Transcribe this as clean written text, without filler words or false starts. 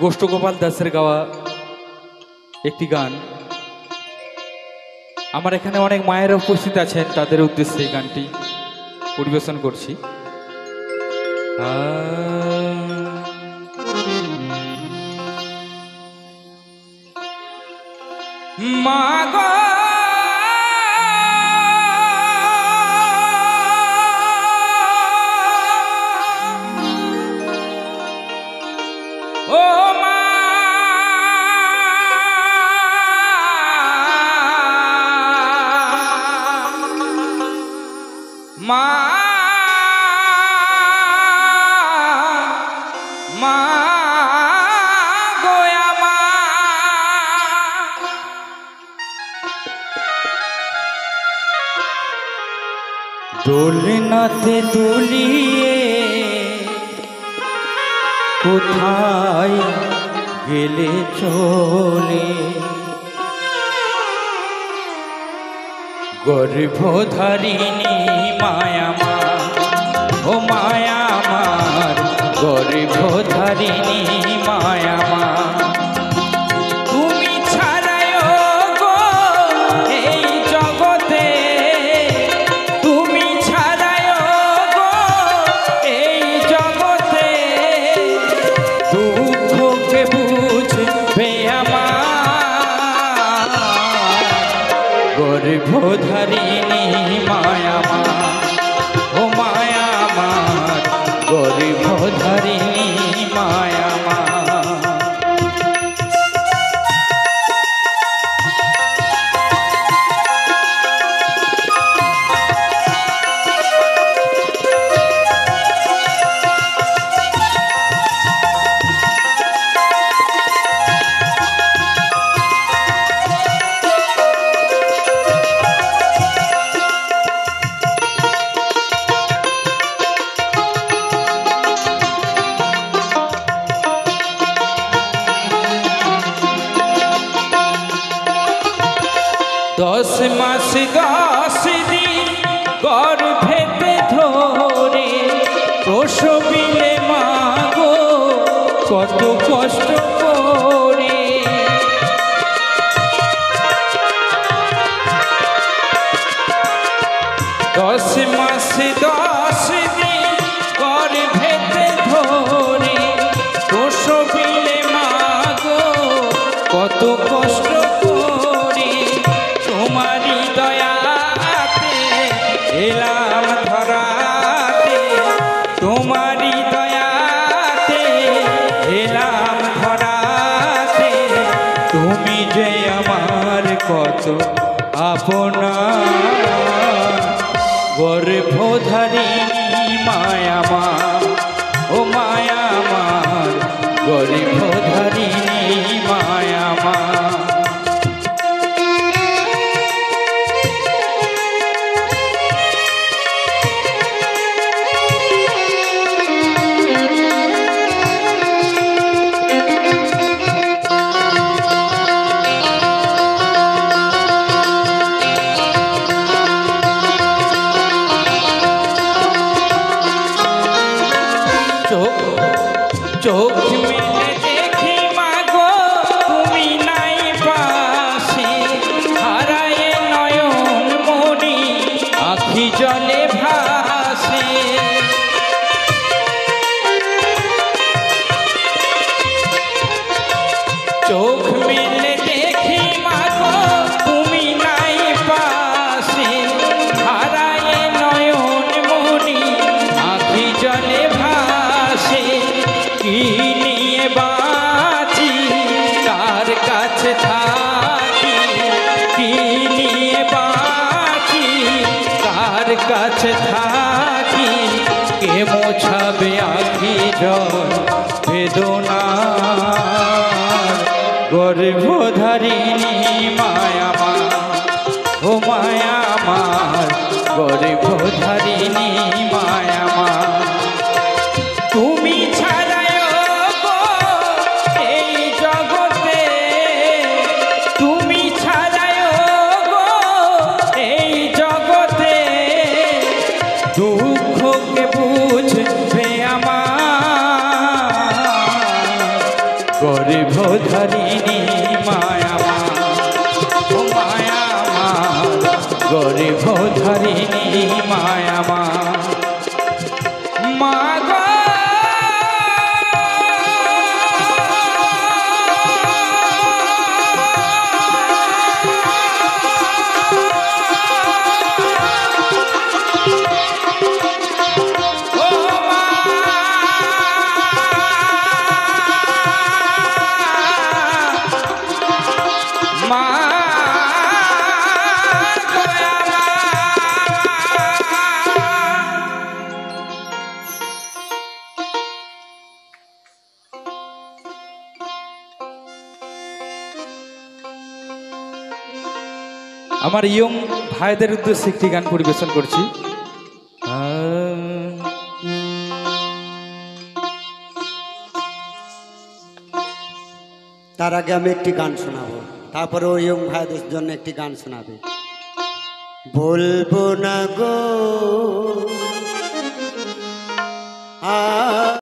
গোষ্ঠগোপাল দাসের গাওয়া একটি গান। আমার এখানে অনেক মায়েরা উপস্থিত আছেন, তাদের উদ্দেশ্যে এই গানটি পরিবেশন করছি। মা গো ও মা, মা মা গোয়া মা, দোলনাতে দুলিয়ে কোথায় গেলে চলে, গর্ভধারিণী মায়া মা, ও মায়া আমার গর্ভধারিণী মায়া মা, তুমি ছাড়ায় গো এই জগতে, তুমি ছাড়ায় গো এই জগতে, দুঃখকে বুঝবে আমার গর্ভধারিণী মায়া মা, ও মায়া আমার গর্ভধারিণী মায়া মা। দশ মাস 10 দিন গর্ভেতে ধরে প্রসবিলে মা গো কত কষ্ট করে, 10 মাস 10 দিন গর্ভেতে ধরে প্রসবিলে মা গো কত কষ্ট করে, তোমারি দয়াতে এলাম ধরাতে, তোমারি দয়াতে এলাম ধরাতে, তুমি যে আমার কত আপনা গর্ভধারিণী মায়া মা, ও মায়া আমার গর্ভধারিণী মায়া মা। চোখ মেলে দেখি মা গো তুমি নাই পাশে, হারায়ে নয়ন মনি আখি জলে ভাসে, চোখ মেলে দেখি মা গো তুমি নাই পাশে, হারায়ে নয়ন মনি আখি জলে ভাসে, কি নিয়ে বাঁচি কার কাছে থাকি, কি নিয়ে বাঁচি কার কাছে থাকি, কে মোছাবে আখি জল বেদনা গর্ভধারিণী মায়া মা, ও মায়া আমার গর্ভধারিণী মায়া মা, তুমি ছাড়ায় গো এই জগতে, তুমি ছাড়ায় গো এই জগতে, দুঃখকে বুঝবে আমার গরিব ধারিণী মায়া মা, ও মায়া মা, গরিব ধারিণী মায়া মা, মা গো আমার ইয়ং ভাইদের উদ্দেশ্যে একটি গান পরিবেশন করছি। তার আগে আমি একটি গান শোনাবো, তারপরে ওই ইয়ং ভাইদের জন্য একটি গান শোনাবে। বলবো না গো